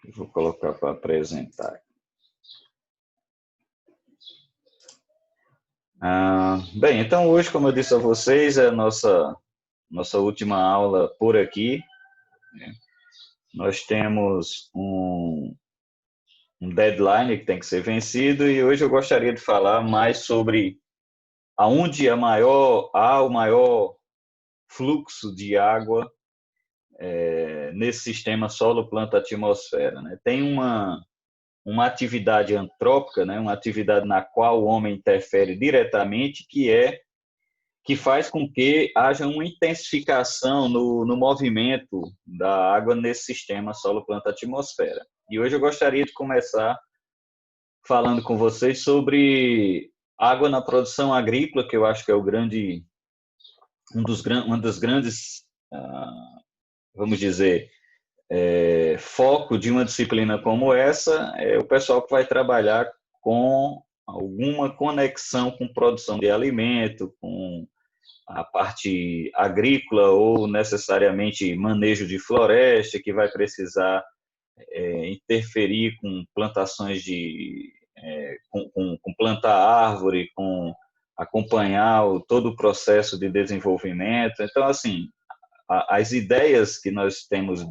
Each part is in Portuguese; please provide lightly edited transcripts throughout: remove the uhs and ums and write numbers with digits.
Eu vou colocar para apresentar. Bem, então hoje, como eu disse a vocês, é a nossa última aula por aqui. Nós temos um deadline que tem que ser vencido e hoje eu gostaria de falar mais sobre aonde há o maior fluxo de água nesse sistema solo-planta-atmosfera. Né? Tem uma atividade antrópica, né? Uma atividade na qual o homem interfere diretamente, que faz com que haja uma intensificação no movimento da água nesse sistema solo-planta-atmosfera. E hoje eu gostaria de começar falando com vocês sobre água na produção agrícola, que eu acho que é uma das grandes, vamos dizer, foco de uma disciplina como essa é o pessoal que vai trabalhar com alguma conexão com produção de alimento, com a parte agrícola ou necessariamente manejo de floresta, que vai precisar interferir com plantações com plantar árvore, com acompanhar todo o processo de desenvolvimento. Então, assim, as ideias que nós temos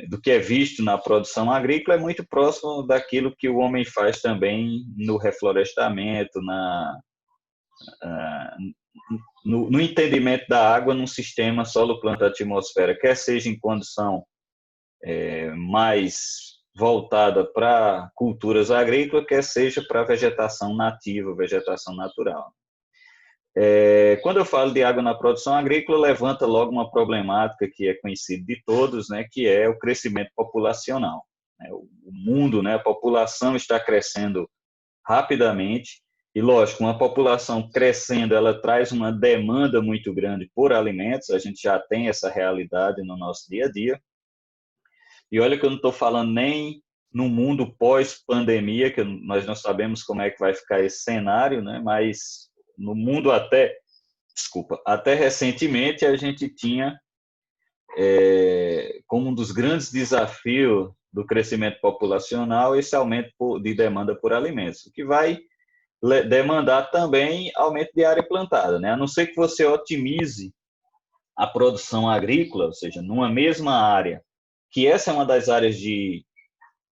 do que é visto na produção agrícola é muito próximo daquilo que o homem faz também no reflorestamento, no entendimento da água num sistema solo-planta-atmosfera, quer seja em condição mais voltada para culturas agrícolas, quer seja para vegetação nativa, vegetação natural. Quando eu falo de água na produção agrícola, levanta logo uma problemática que é conhecida de todos, né, que é o crescimento populacional. O mundo, né, a população está crescendo rapidamente e, lógico, uma população crescendo, ela traz uma demanda muito grande por alimentos, a gente já tem essa realidade no nosso dia a dia. E olha que eu não estou falando nem no mundo pós-pandemia, que nós não sabemos como é que vai ficar esse cenário, né, mas no mundo até recentemente a gente tinha como um dos grandes desafios do crescimento populacional esse aumento de demanda por alimentos, o que vai demandar também aumento de área plantada, né? A não ser que você otimize a produção agrícola, ou seja, numa mesma área, que essa é uma das áreas de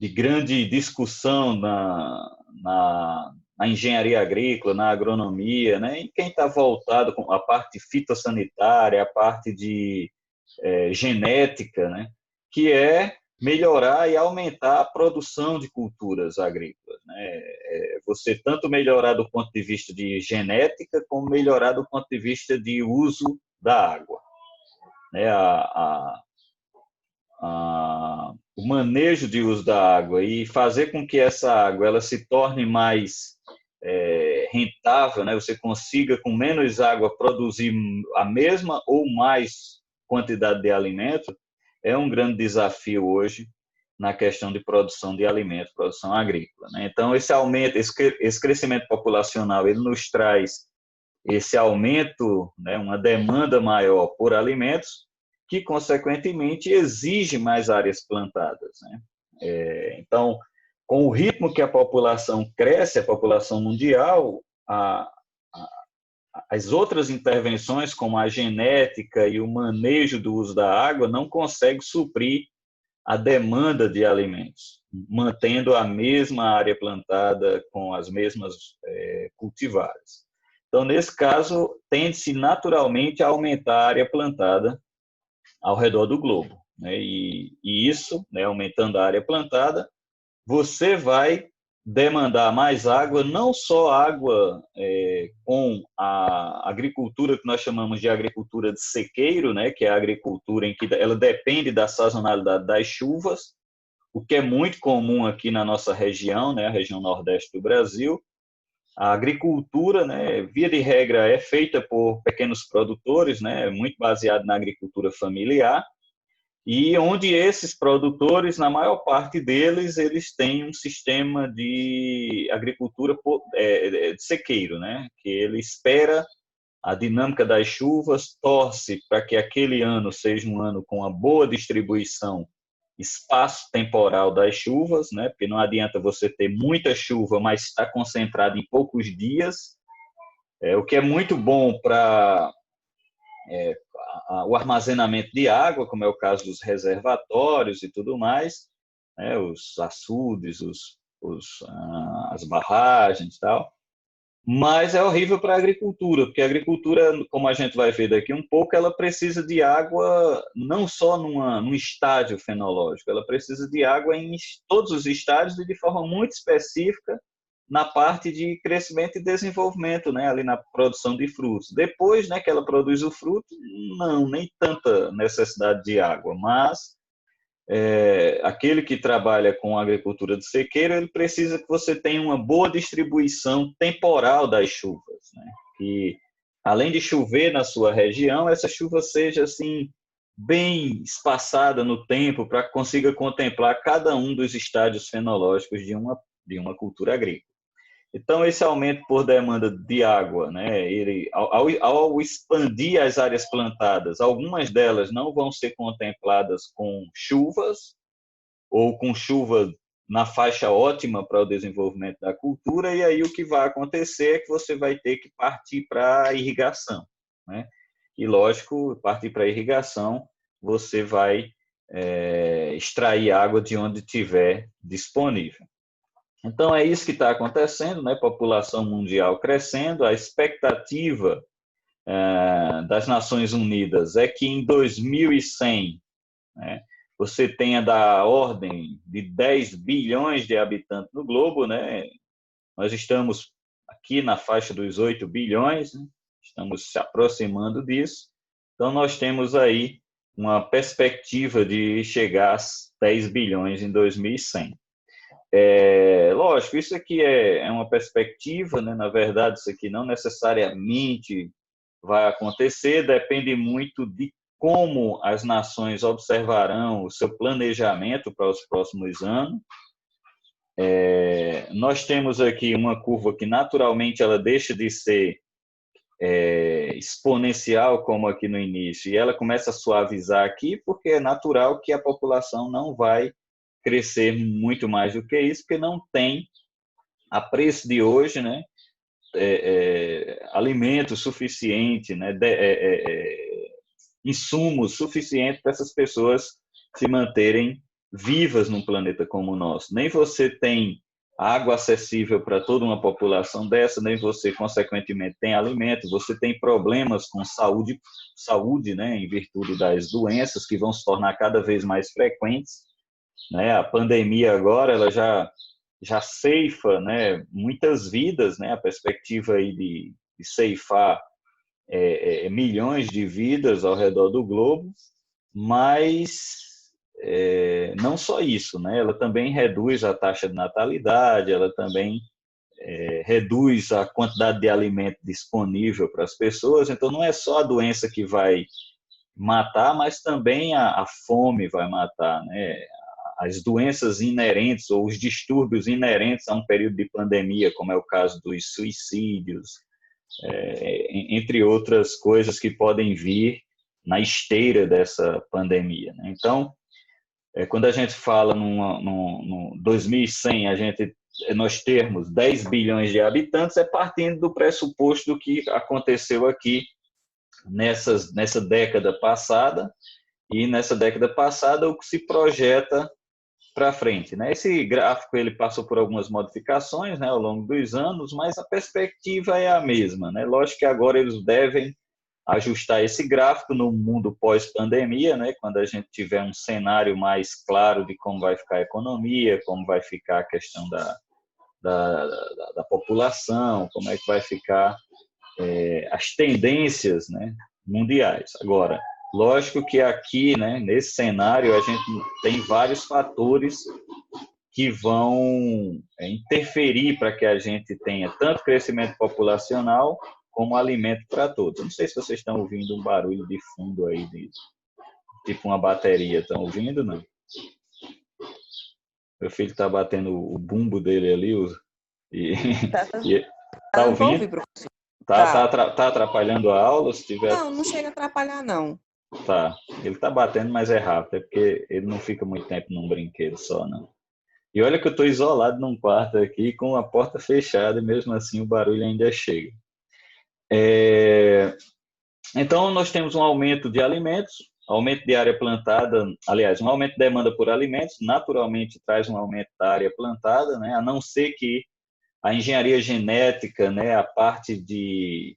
grande discussão na engenharia agrícola, na agronomia, né? E quem está voltado com a parte fitossanitária, a parte de genética, né? Que é melhorar e aumentar a produção de culturas agrícolas. Né? Você tanto melhorar do ponto de vista de genética, como melhorar do ponto de vista de uso da água. Né? O manejo de uso da água e fazer com que essa água ela se torne mais rentável, né? Você consiga com menos água produzir a mesma ou mais quantidade de alimento, é um grande desafio hoje na questão de produção de alimentos, produção agrícola. Né? Então, esse aumento, esse crescimento populacional, ele nos traz esse aumento, né, uma demanda maior por alimentos, que, consequentemente, exige mais áreas plantadas. Né? Então, com o ritmo que a população cresce, a população mundial, as outras intervenções, como a genética e o manejo do uso da água, não conseguem suprir a demanda de alimentos, mantendo a mesma área plantada com as mesmas cultivares. Então, nesse caso, tende-se naturalmente a aumentar a área plantada ao redor do globo. Né? E isso, né, aumentando a área plantada, você vai demandar mais água, não só água com a agricultura que nós chamamos de agricultura de sequeiro, né, que é a agricultura em que ela depende da sazonalidade das chuvas, o que é muito comum aqui na nossa região, né, a região nordeste do Brasil. A agricultura, né, via de regra, é feita por pequenos produtores, né, muito baseado na agricultura familiar, e onde esses produtores, na maior parte deles, eles têm um sistema de agricultura de sequeiro, né? Que ele espera a dinâmica das chuvas, torce para que aquele ano seja um ano com uma boa distribuição espaço temporal das chuvas, né? Porque não adianta você ter muita chuva, mas está concentrado em poucos dias, o que é muito bom para o armazenamento de água, como é o caso dos reservatórios e tudo mais, né? Os açudes, as barragens e tal. Mas é horrível para a agricultura, porque a agricultura, como a gente vai ver daqui um pouco, ela precisa de água não só num estágio fenológico, ela precisa de água em todos os estágios e de forma muito específica na parte de crescimento e desenvolvimento, né, ali na produção de frutos. Depois, né, que ela produz o fruto, não, nem tanta necessidade de água, mas aquele que trabalha com agricultura de sequeiro, ele precisa que você tenha uma boa distribuição temporal das chuvas, né? Que, além de chover na sua região, essa chuva seja assim bem espaçada no tempo para que consiga contemplar cada um dos estágios fenológicos de uma cultura agrícola. Então, esse aumento por demanda de água, né, ao expandir as áreas plantadas, algumas delas não vão ser contempladas com chuvas, ou com chuva na faixa ótima para o desenvolvimento da cultura, e aí o que vai acontecer é que você vai ter que partir para a irrigação, né? E, lógico, partir para a irrigação, você vai extrair água de onde tiver disponível. Então, é isso que está acontecendo, né? População mundial crescendo, a expectativa das Nações Unidas é que em 2100, né, você tenha da ordem de 10 bilhões de habitantes no globo, né? Nós estamos aqui na faixa dos 8 bilhões, né? Estamos se aproximando disso. Então, nós temos aí uma perspectiva de chegar a 10 bilhões em 2100. Lógico, isso aqui é uma perspectiva, né? Na verdade, isso aqui não necessariamente vai acontecer, depende muito de como as nações observarão o seu planejamento para os próximos anos. Nós temos aqui uma curva que naturalmente ela deixa de ser exponencial, como aqui no início, e ela começa a suavizar aqui, porque é natural que a população não vai crescer muito mais do que isso, porque não tem, a preço de hoje, né, alimento suficiente, né, insumos suficientes para essas pessoas se manterem vivas num planeta como o nosso. Nem você tem água acessível para toda uma população dessa, nem você, consequentemente, tem alimento, você tem problemas com saúde, né, em virtude das doenças que vão se tornar cada vez mais frequentes, né? A pandemia agora, ela já ceifa, né, muitas vidas, né? A perspectiva aí de ceifar milhões de vidas ao redor do globo, mas não só isso, né? Ela também reduz a taxa de natalidade, ela também reduz a quantidade de alimento disponível para as pessoas, então não é só a doença que vai matar, mas também a fome vai matar, né? As doenças inerentes ou os distúrbios inerentes a um período de pandemia, como é o caso dos suicídios, entre outras coisas que podem vir na esteira dessa pandemia, né? Então, quando a gente fala no 2100, nós termos 10 bilhões de habitantes, é partindo do pressuposto do que aconteceu aqui nessa década passada, e nessa década passada o que se projeta para frente, né? Esse gráfico ele passou por algumas modificações, né, ao longo dos anos, mas a perspectiva é a mesma, né? Lógico que agora eles devem ajustar esse gráfico no mundo pós-pandemia, né? Quando a gente tiver um cenário mais claro de como vai ficar a economia, como vai ficar a questão da população, como é que vai ficar as tendências, né, mundiais. Agora, lógico que aqui, né, nesse cenário, a gente tem vários fatores que vão interferir para que a gente tenha tanto crescimento populacional como alimento para todos. Não sei se vocês estão ouvindo um barulho de fundo aí, tipo uma bateria. Estão ouvindo, não? Meu filho está batendo o bumbo dele ali. Tá ouvindo? Tá atrapalhando a aula? Se tiver... Não chega a atrapalhar, não. Tá. Ele tá batendo, mas é rápido, é porque ele não fica muito tempo num brinquedo só, não. E olha que eu estou isolado num quarto aqui com a porta fechada e mesmo assim o barulho ainda chega. É, Então, nós temos um aumento de alimentos, aumento de área plantada, aliás, um aumento de demanda por alimentos, naturalmente traz um aumento da área plantada, né? A não ser que a engenharia genética, né, a parte de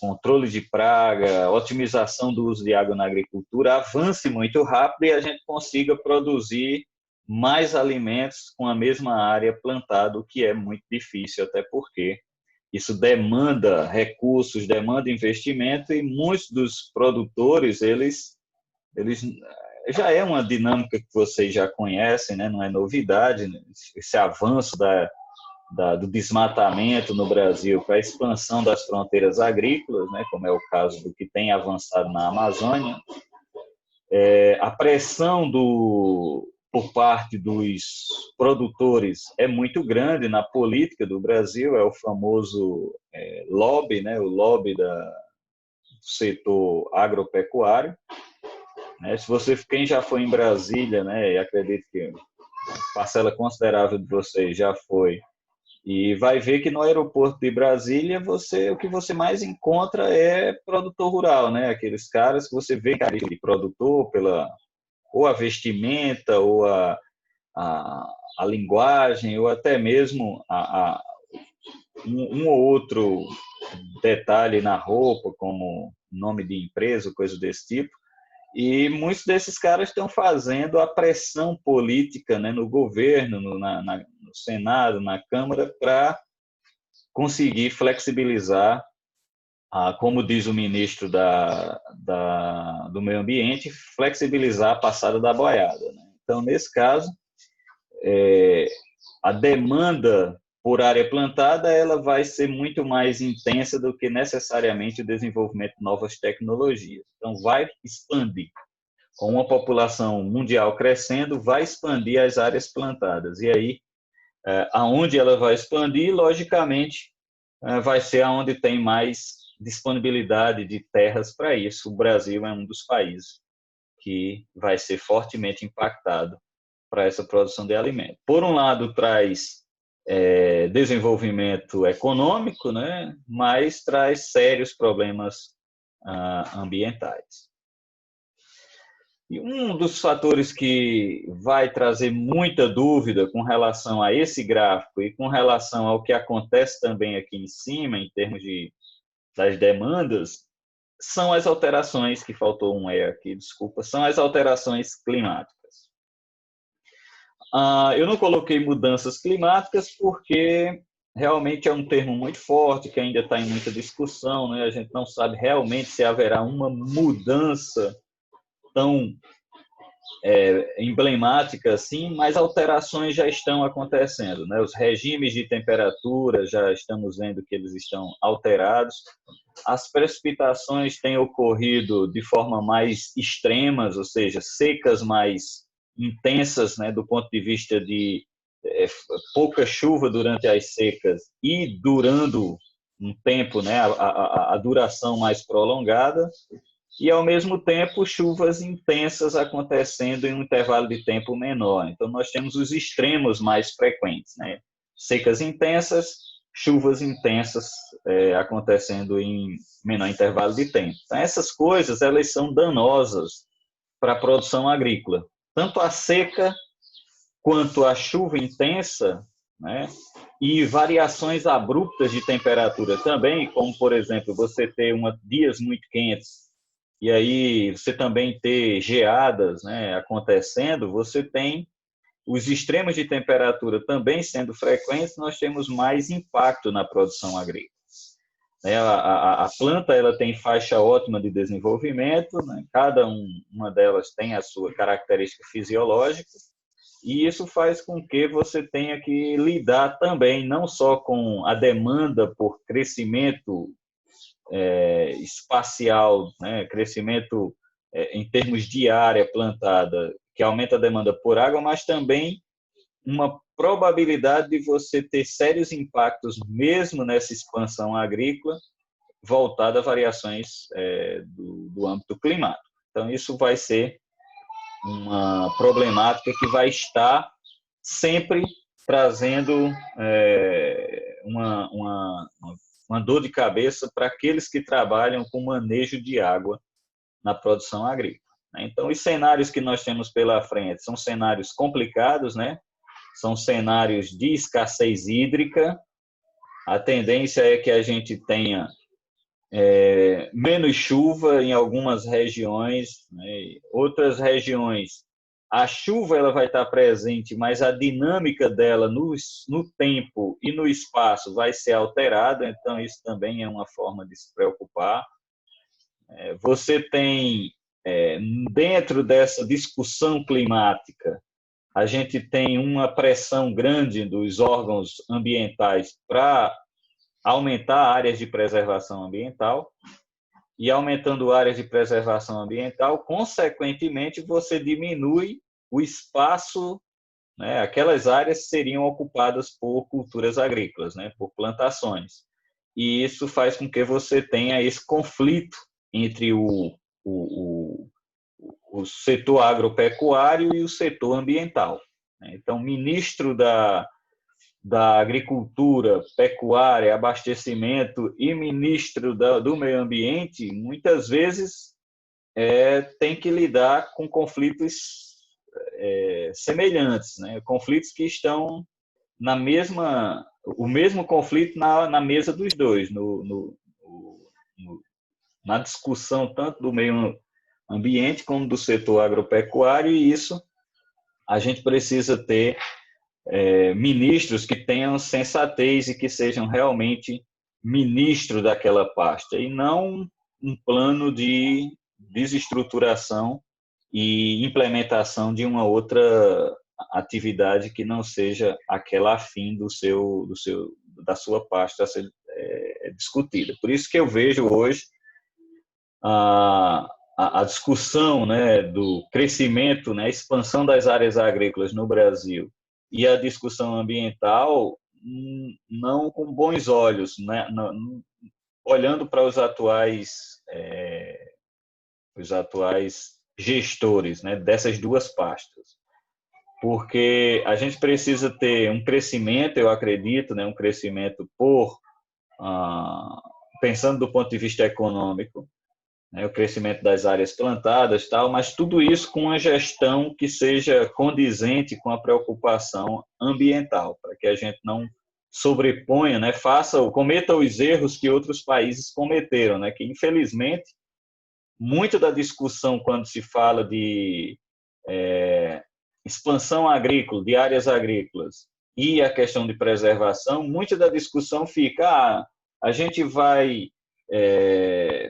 controle de praga, otimização do uso de água na agricultura avance muito rápido e a gente consiga produzir mais alimentos com a mesma área plantada, o que é muito difícil, até porque isso demanda recursos, demanda investimento e muitos dos produtores, eles já é uma dinâmica que vocês já conhecem, né? Não é novidade, né? Esse avanço do desmatamento no Brasil para a expansão das fronteiras agrícolas, né? Como é o caso do que tem avançado na Amazônia, a pressão por parte dos produtores é muito grande na política do Brasil, é o famoso lobby, né? O lobby do setor agropecuário. Né? Se você, quem já foi em Brasília, né, e acredito que parcela considerável de vocês já foi, e vai ver que no aeroporto de Brasília o que você mais encontra é produtor rural, né? Aqueles caras que você vê cara de produtor ou a vestimenta, ou a linguagem, ou até mesmo um ou outro detalhe na roupa, como nome de empresa, coisa desse tipo. E muitos desses caras estão fazendo a pressão política, né, no governo, no Senado, na Câmara, para conseguir flexibilizar, como diz o ministro do Meio Ambiente, flexibilizar a passada da boiada. Né? Então, nesse caso, a demanda por área plantada ela vai ser muito mais intensa do que necessariamente o desenvolvimento de novas tecnologias. Então, vai expandir. Com uma população mundial crescendo, vai expandir as áreas plantadas. E aí, aonde ela vai expandir, logicamente, vai ser aonde tem mais disponibilidade de terras para isso. O Brasil é um dos países que vai ser fortemente impactado para essa produção de alimento. Por um lado, traz desenvolvimento econômico, né, mas traz sérios problemas ambientais. E um dos fatores que vai trazer muita dúvida com relação a esse gráfico e com relação ao que acontece também aqui em cima, em termos das demandas, são as alterações, que faltou um aqui, desculpa, são as alterações climáticas. Eu não coloquei mudanças climáticas porque realmente é um termo muito forte, que ainda está em muita discussão, né? A gente não sabe realmente se haverá uma mudança tão emblemática assim, mas alterações já estão acontecendo, né? Os regimes de temperatura já estamos vendo que eles estão alterados, as precipitações têm ocorrido de forma mais extremas, ou seja, secas mais intensas, né, do ponto de vista de pouca chuva durante as secas e durando um tempo, né, a duração mais prolongada, e, ao mesmo tempo, chuvas intensas acontecendo em um intervalo de tempo menor. Então, nós temos os extremos mais frequentes, né? Secas intensas, chuvas intensas acontecendo em menor intervalo de tempo. Então, essas coisas, elas são danosas para a produção agrícola. Tanto a seca quanto a chuva intensa, né? E variações abruptas de temperatura também, como, por exemplo, você ter dias muito quentes e aí você também ter geadas, né, acontecendo, você tem os extremos de temperatura também sendo frequentes, nós temos mais impacto na produção agrícola. A planta ela tem faixa ótima de desenvolvimento, né, cada uma delas tem a sua característica fisiológica, e isso faz com que você tenha que lidar também não só com a demanda por crescimento espacial, né, crescimento em termos de área plantada, que aumenta a demanda por água, mas também uma probabilidade de você ter sérios impactos, mesmo nessa expansão agrícola, voltada a variações do âmbito climático. Então, isso vai ser uma problemática que vai estar sempre trazendo uma dor de cabeça para aqueles que trabalham com manejo de água na produção agrícola. Então, os cenários que nós temos pela frente são cenários complicados, né? São cenários de escassez hídrica. A tendência é que a gente tenha menos chuva em algumas regiões, né? Outras regiões, a chuva ela vai estar presente, mas a dinâmica dela no tempo e no espaço vai ser alterada, então isso também é uma forma de se preocupar. Você tem, dentro dessa discussão climática, a gente tem uma pressão grande dos órgãos ambientais para aumentar áreas de preservação ambiental, e aumentando áreas de preservação ambiental, consequentemente, você diminui o espaço, né? Aquelas áreas seriam ocupadas por culturas agrícolas, né? Por plantações. E isso faz com que você tenha esse conflito entre o setor agropecuário e o setor ambiental. Então, o ministro da Agricultura, Pecuária, Abastecimento e ministro do Meio Ambiente, muitas vezes tem que lidar com conflitos semelhantes, né? Conflitos que estão o mesmo conflito na mesa dos dois, na discussão tanto do meio ambiente como do setor agropecuário, e isso a gente precisa ter ministros que tenham sensatez e que sejam realmente ministros daquela pasta, e não um plano de desestruturação e implementação de uma outra atividade que não seja aquela afim da sua pasta a ser discutida. Por isso que eu vejo hoje a discussão, né, do crescimento, né, expansão das áreas agrícolas no Brasil e a discussão ambiental não com bons olhos, né, olhando para os atuais gestores, né, dessas duas pastas. Porque a gente precisa ter um crescimento, eu acredito, né, um crescimento pensando do ponto de vista econômico, né, o crescimento das áreas plantadas, tal, mas tudo isso com uma gestão que seja condizente com a preocupação ambiental, para que a gente não sobreponha, né, cometa os erros que outros países cometeram, né, que infelizmente muito da discussão quando se fala de expansão agrícola, de áreas agrícolas e a questão de preservação, muita da discussão fica, a gente vai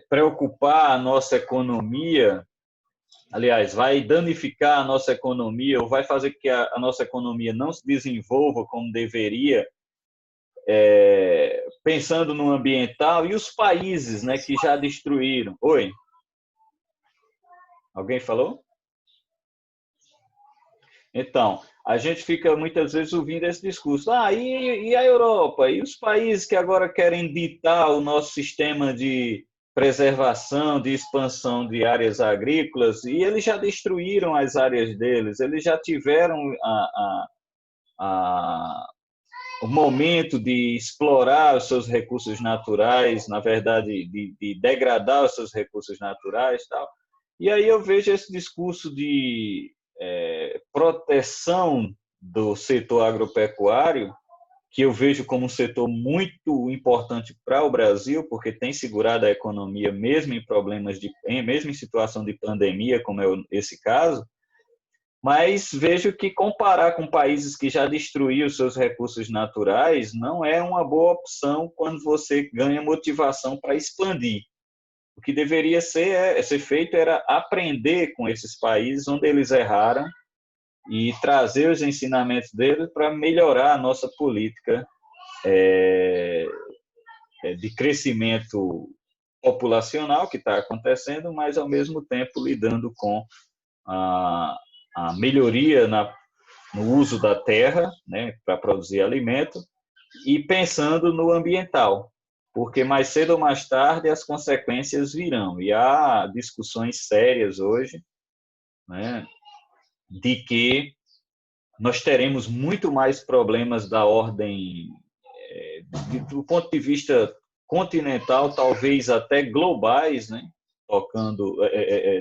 preocupar a nossa economia, aliás, vai danificar a nossa economia ou vai fazer que a nossa economia não se desenvolva como deveria, pensando no ambiental, e os países, né, que já destruíram. Oi? Alguém falou? Então, a gente fica muitas vezes ouvindo esse discurso. E a Europa? E os países que agora querem ditar o nosso sistema de preservação, de expansão de áreas agrícolas, e eles já destruíram as áreas deles, eles já tiveram o momento de explorar os seus recursos naturais, na verdade, de degradar os seus recursos naturais, tal. E aí eu vejo esse discurso de proteção do setor agropecuário, que eu vejo como um setor muito importante para o Brasil, porque tem segurado a economia mesmo mesmo em situação de pandemia, como é esse caso, mas vejo que comparar com países que já destruíram seus recursos naturais não é uma boa opção quando você ganha motivação para expandir. O que deveria ser feito era aprender com esses países onde eles erraram e trazer os ensinamentos deles para melhorar a nossa política de crescimento populacional que está acontecendo, mas ao mesmo tempo lidando com a melhoria no uso da terra, né, para produzir alimento, e pensando no ambiental. porque mais cedo ou mais tarde as consequências virão. E há discussões sérias hoje, né, de que nós teremos muito mais problemas da ordem, do ponto de vista continental, talvez até globais, né,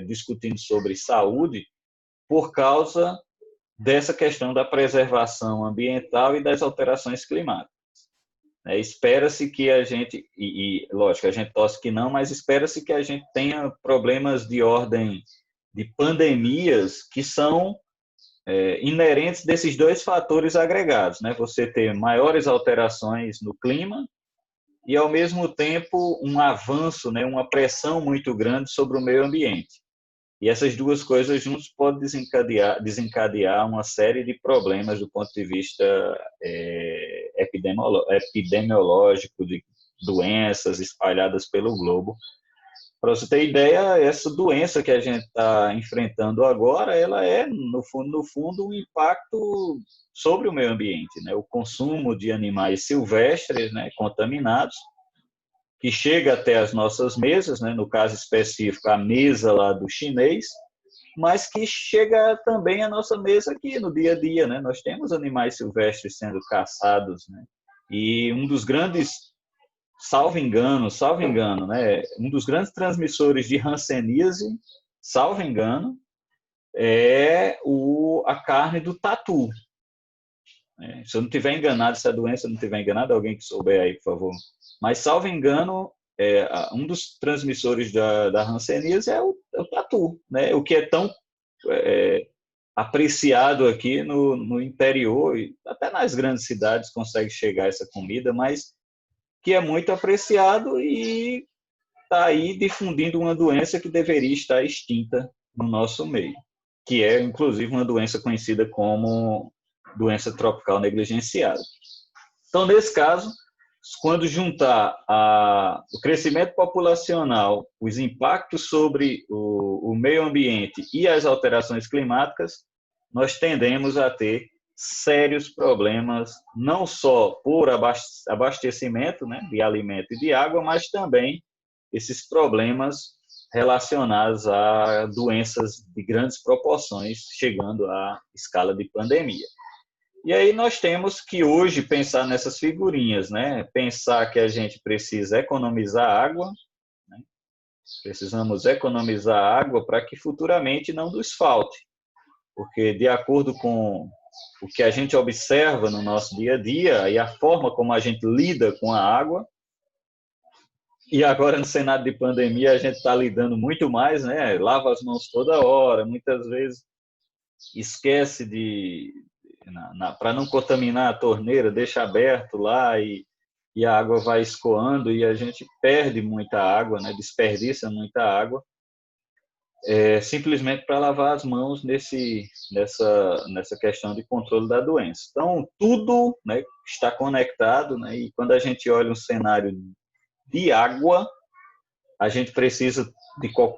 discutindo sobre saúde, por causa dessa questão da preservação ambiental e das alterações climáticas. Espera-se que a gente, lógico, a gente torce que não, mas espera-se que a gente tenha problemas de ordem de pandemias que são inerentes desses dois fatores agregados, né? Você ter maiores alterações no clima e, ao mesmo tempo, um avanço, né? Uma pressão muito grande sobre o meio ambiente. E essas duas coisas juntas podem desencadear uma série de problemas do ponto de vista epidemiológico, de doenças espalhadas pelo globo. Para você ter ideia, essa doença que a gente está enfrentando agora, ela é, no fundo, um impacto sobre o meio ambiente, né? O consumo de animais silvestres, né, contaminados, que chega até as nossas mesas, né, no caso específico, a mesa lá do chinês, mas que chega também à nossa mesa aqui no dia a dia, né? Nós temos animais silvestres sendo caçados, né? E um dos grandes, salvo engano, né, um dos grandes transmissores de hanseníase, salvo engano, é a carne do tatu. Se eu não estiver enganado, se a doença não estiver enganada, alguém que souber aí, por favor. Mas, salvo engano, um dos transmissores da hanseníase é o tatu, né? O que é tão apreciado aqui no interior, e até nas grandes cidades consegue chegar essa comida, mas que é muito apreciado e está aí difundindo uma doença que deveria estar extinta no nosso meio, que é, inclusive, uma doença conhecida como doença tropical negligenciada. Então, nesse caso, quando juntar o crescimento populacional, os impactos sobre o meio ambiente e as alterações climáticas, nós tendemos a ter sérios problemas, não só por abastecimento, né, de alimento e de água, mas também esses problemas relacionados a doenças de grandes proporções, chegando à escala de pandemia. E aí nós temos que hoje pensar nessas figurinhas, né? Pensar que a gente precisa economizar água, né? Precisamos economizar água para que futuramente não nos falte, porque de acordo com o que a gente observa no nosso dia a dia e a forma como a gente lida com a água, e agora no cenário de pandemia a gente está lidando muito mais, né? Lava as mãos toda hora, muitas vezes esquece para não contaminar a torneira, deixa aberto lá e a água vai escoando e a gente perde muita água, né? Desperdiça muita água, simplesmente para lavar as mãos nessa questão de controle da doença. Então, tudo, né, está conectado, né? E quando a gente olha um cenário de água, a gente precisa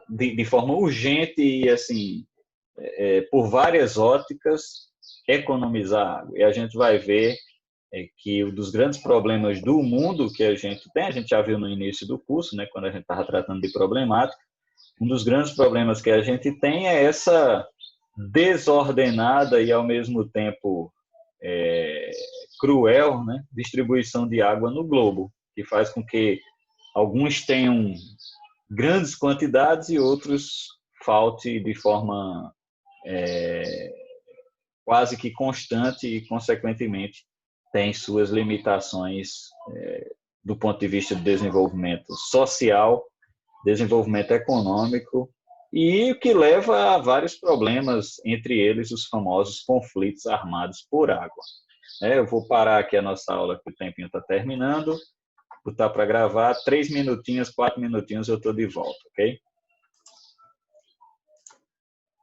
de forma urgente e assim, por várias óticas, economizar água. E a gente vai ver que um dos grandes problemas do mundo que a gente tem, a gente já viu no início do curso, né, quando a gente estava tratando de problemática, um dos grandes problemas que a gente tem é essa desordenada e, ao mesmo tempo, cruel, né, distribuição de água no globo, que faz com que alguns tenham grandes quantidades e outros falte de forma quase que constante e, consequentemente, tem suas limitações do ponto de vista do desenvolvimento social, desenvolvimento econômico, e o que leva a vários problemas, entre eles os famosos conflitos armados por água. Eu vou parar aqui a nossa aula, que o tempinho está terminando, botar para gravar, 3 minutinhos, 4 minutinhos eu estou de volta, ok?